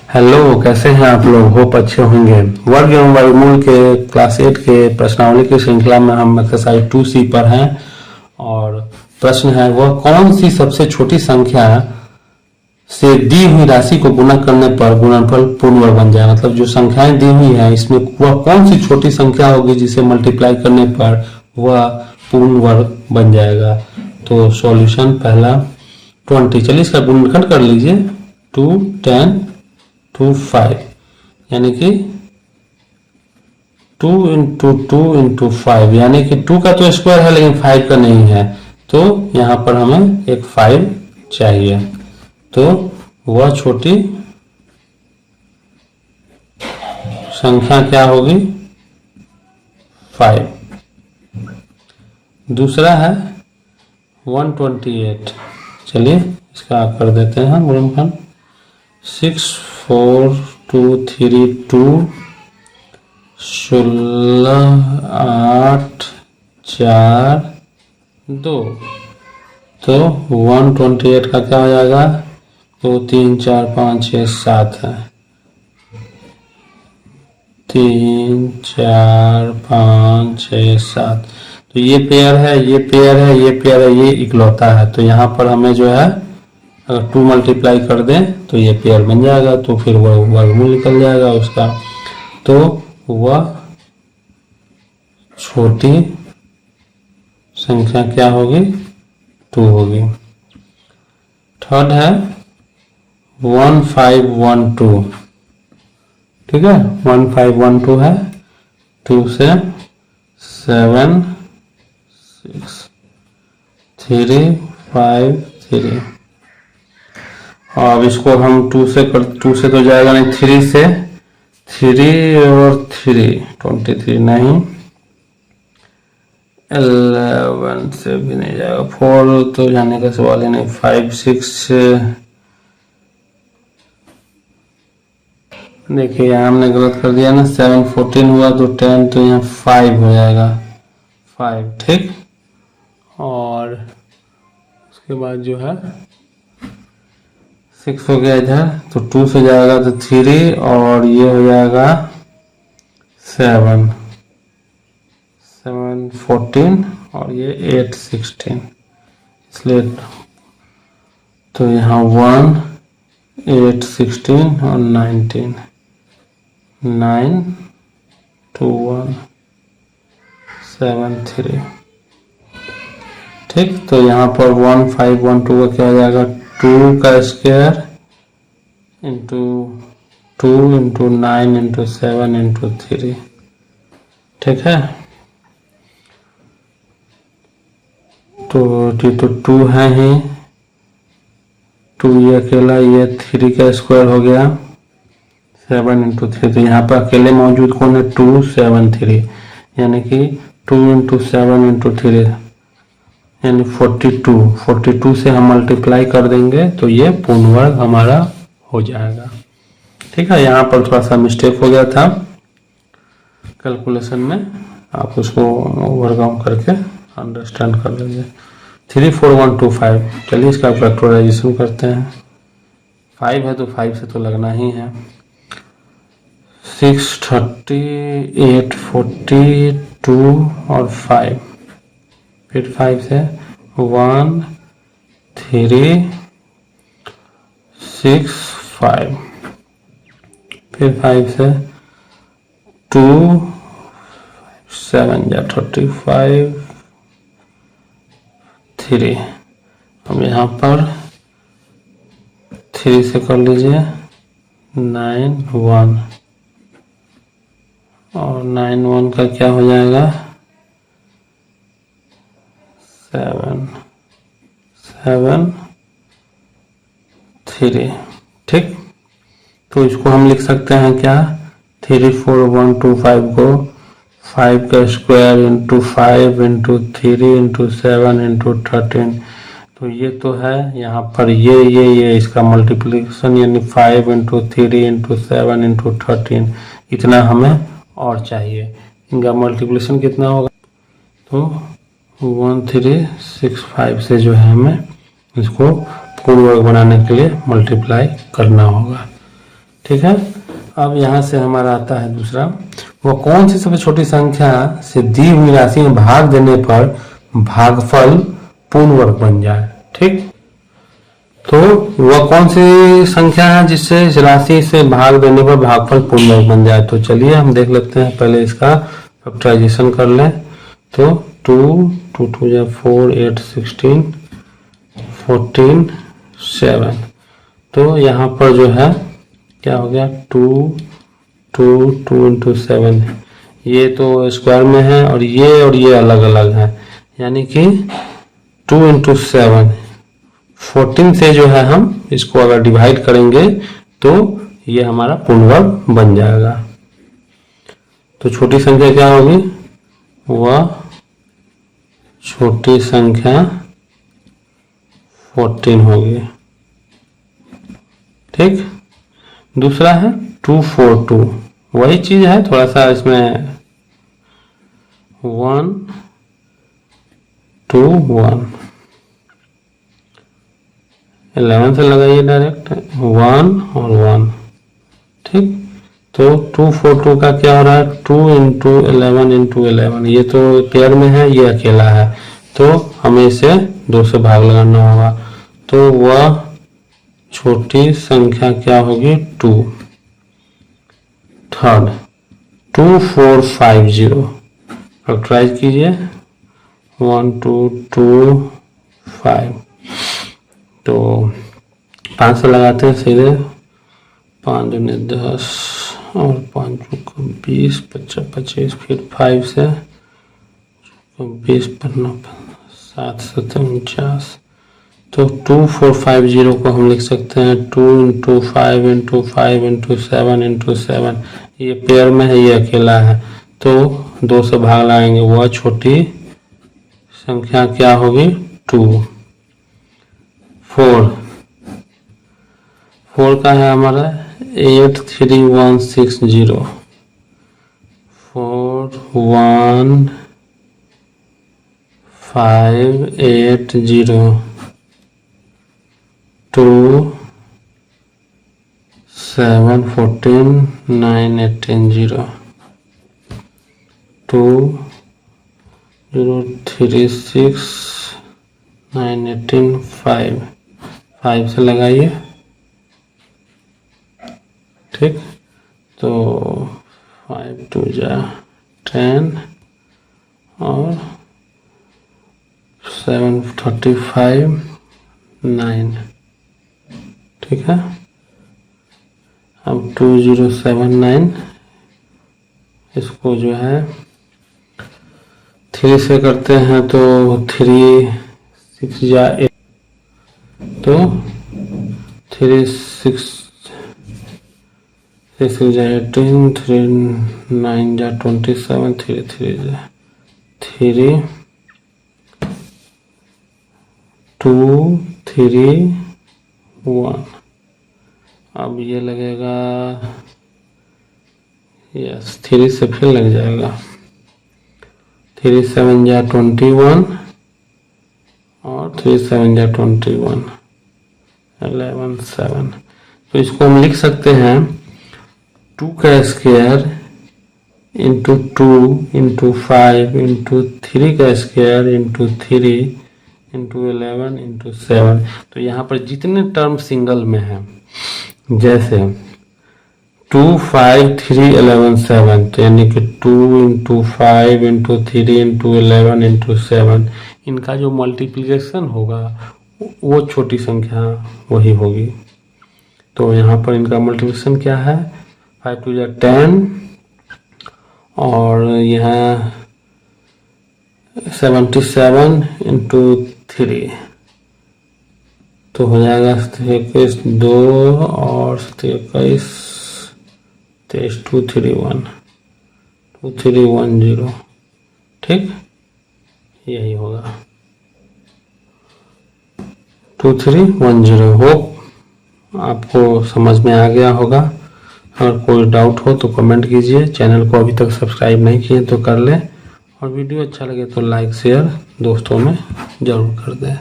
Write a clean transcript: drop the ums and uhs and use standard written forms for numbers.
Hello, कैसे हैं आप लोग? होप अच्छे होंगे। वर्ग एवं वर्गमूल के क्लास 8 के प्रश्नावली की श्रृंखला में हम एक्सरसाइज 2C पर हैं और प्रश्न है वह कौन सी सबसे छोटी संख्या से दी हुई राशि को गुणा करने पर गुणनफल पूर्ण वर्ग बन जाए। मतलब जो संख्याएं दी हुई है इसमें वह कौन सी छोटी संख्या होगी जिसे मल्टीप्लाई करने पर वह पूर्ण वर्ग बन जाएगा। तो सॉल्यूशन पहला 20। चलिए इसका गुणनखंड कर लीजिए। 2 10 2 5 यानी कि 2 इंटू 2 इंटू 5 यानी कि 2 का तो स्क्वायर है लेकिन 5 का नहीं है, तो यहां पर हमें एक 5 चाहिए। तो वह छोटी संख्या क्या होगी? 5। दूसरा है 128। चलिए इसका कर देते हैं गुणनखंड। 6 4 2 3 2 16 8 4 2। तो 128 का क्या हो जाएगा? 2 3 4 5 6 7 है। 3 4 5 6 7। तो ये पेयर है, ये पेयर है, ये पेयर है, ये इकलौता है। तो यहाँ पर हमें जो है अगर 2 मल्टीप्लाई कर दें तो ये पेयर बन जाएगा, तो फिर वह वर्गमूल निकल जाएगा उसका। तो वह छोटी संख्या क्या होगी? 2 होगी। थर्ड है 1512। ठीक है, 1512 है। 2 से 7 6 3 5 3। अब इसको हम 2 से तो जाएगा नहीं, 3 से 3 और 3 23 नहीं, 11 से भी नहीं जाएगा, 4 तो जाने का सवाल ही नहीं, 5 6 से देखिए यहाँ हमने गलत कर दिया ना, 7 14 हुआ तो 10, तो यहाँ 5 हो जाएगा 5। ठीक, और उसके बाद जो है 6 हो गया इधर, तो 2 से जाएगा तो 3 और ये हो जाएगा 7 14 और ये 8 16, इसलिए तो यहाँ 1 8 16 और 19 9 2 1 7 3। ठीक, तो यहाँ पर 1512 का क्या हो जाएगा? 2 का square into 2 into 9 into 7 into 3। ठीक है, तो ये तो 2 है ही, 2 ये अकेला, ये 3 का स्क्वायर हो गया 7 इंटू 3। तो यहाँ पर अकेले मौजूद कौन है? 2 7 3 यानी कि 2 इंटू 7 इंटू 3 यानी 42 से हम मल्टीप्लाई कर देंगे तो ये पूर्ण वर्ग हमारा हो जाएगा। ठीक है, यहाँ पर थोड़ा सा मिस्टेक हो गया था कैलकुलेशन में, आप उसको ओवरकम करके अंडरस्टैंड कर लीजिए। 34125। चलिए इसका फैक्टराइजेशन करते हैं। 5 है तो 5 से तो लगना ही है। 6 30 8 40 2 और 5, फिर 5 से 1 3 6 5, फिर 5 से 2 7 या 35 3। अब यहाँ पर 3 से कर लीजिए 9 1 और 9 1 का क्या हो जाएगा? 7 7 3। ठीक, तो इसको हम लिख सकते हैं क्या? 3 4 1 2 5 को 5 का square into 5 into 3 into 7 into 13। तो ये तो है यहाँ पर ये इसका मल्टीप्लिकेशन यानी 5 इंटू 3 इंटू 7 इंटू 13, इतना हमें और चाहिए। इनका मल्टीप्लिकेशन कितना होगा? तो 1365 से जो है हमें इसको पूर्ण वर्ग बनाने के लिए मल्टीप्लाई करना होगा। ठीक है। अब यहाँ से हमारा आता है दूसरा, वो कौन सी सबसे छोटी संख्या से दी हुई राशि में भाग देने पर भागफल पूर्ण वर्ग बन जाए। ठीक, तो वह कौन सी संख्या है जिससे इस राशि से भाग देने पर भागफल पूर्ण वर्ग बन जाए। तो चलिए हम देख लेते हैं, पहले इसका फैक्टराइजेशन कर लें। तो 2 2 2 या 4 8 16 14 7, तो यहाँ पर जो है क्या हो गया 2 2 2 इंटू 7, ये तो स्क्वायर में है और ये अलग अलग है, यानी कि 2 इंटू 7 14 से जो है हम इसको अगर डिवाइड करेंगे तो ये हमारा पूर्ण वर्ग बन जाएगा। तो छोटी संख्या क्या होगी, वह छोटी संख्या 14 होगी। ठीक, दूसरा है 2 4 2, वही चीज है, थोड़ा सा इसमें 1 2 1 11 से लगाइए डायरेक्ट 1 और 1। ठीक, तो 2 4 2 का क्या हो रहा है 2 इंटू 11 इंटू 11, ये तो पेयर में है, ये अकेला है, तो हमें इसे 2 से भाग लगाना होगा। तो वह छोटी संख्या क्या होगी 2। थर्ड 2 4 5 0, फैक्टराइज कीजिए 1 2 2 5, तो 5 से लगाते हैं सीधे, 5 दूनी 10 और 5 को 20 25 25, फिर 5 से 20 15 7 7 49, तो 2 4 5 0 को हम लिख सकते हैं 2 इंटू 5 इंटू 5 इंटू 7 इंटू 7, ये पेयर में है, ये अकेला है, तो 2 से भाग लगाएंगे, वह छोटी संख्या क्या होगी 2। 4 का है हमारा 8 3 1 6 0, 4 1 5 8 0, 2 7 14 9 18 0, 2 0 3 6 9 18 5 से लगाइए। ठीक, तो 5 2 जा 10 और 7 35 9। ठीक है, अब 2079 इसको जो है 3 से करते हैं, तो 3 6 या 8, तो 3 6 जा 18, 3 9 जा 27, 3 3 जा 3 2 3 1। अब ये लगेगा, यस 3 से फिर लग जाएगा, 3 7 जा 21 और 3 7 जा 21 11 7। तो इसको हम लिख सकते हैं 2 का स्क्वायर इंटू 2 इंटू 5 इंटू 3 का स्क्वायर इंटू 3 इंटू 11 इंटू 7। तो यहाँ पर जितने टर्म सिंगल में हैं, जैसे 2 5 3 11 7, तो यानी कि 2 इंटू 5 इंटू 3 इंटू 11 इंटू 7, इनका जो मल्टीप्लिकेशन होगा वो छोटी संख्या वही होगी। तो यहाँ पर इनका मल्टीप्लिकेशन क्या है 5 2 10 और यहाँ 77 इंटू 3, तो हो जाएगा 21 2 और 21 23 2 3 1 2 3 1 0। ठीक, यही होगा 2 3 1 0। होप आपको समझ में आ गया होगा। अगर कोई डाउट हो तो कमेंट कीजिए। चैनल को अभी तक सब्सक्राइब नहीं किए तो कर लें, और वीडियो अच्छा लगे तो लाइक शेयर दोस्तों में ज़रूर कर दें।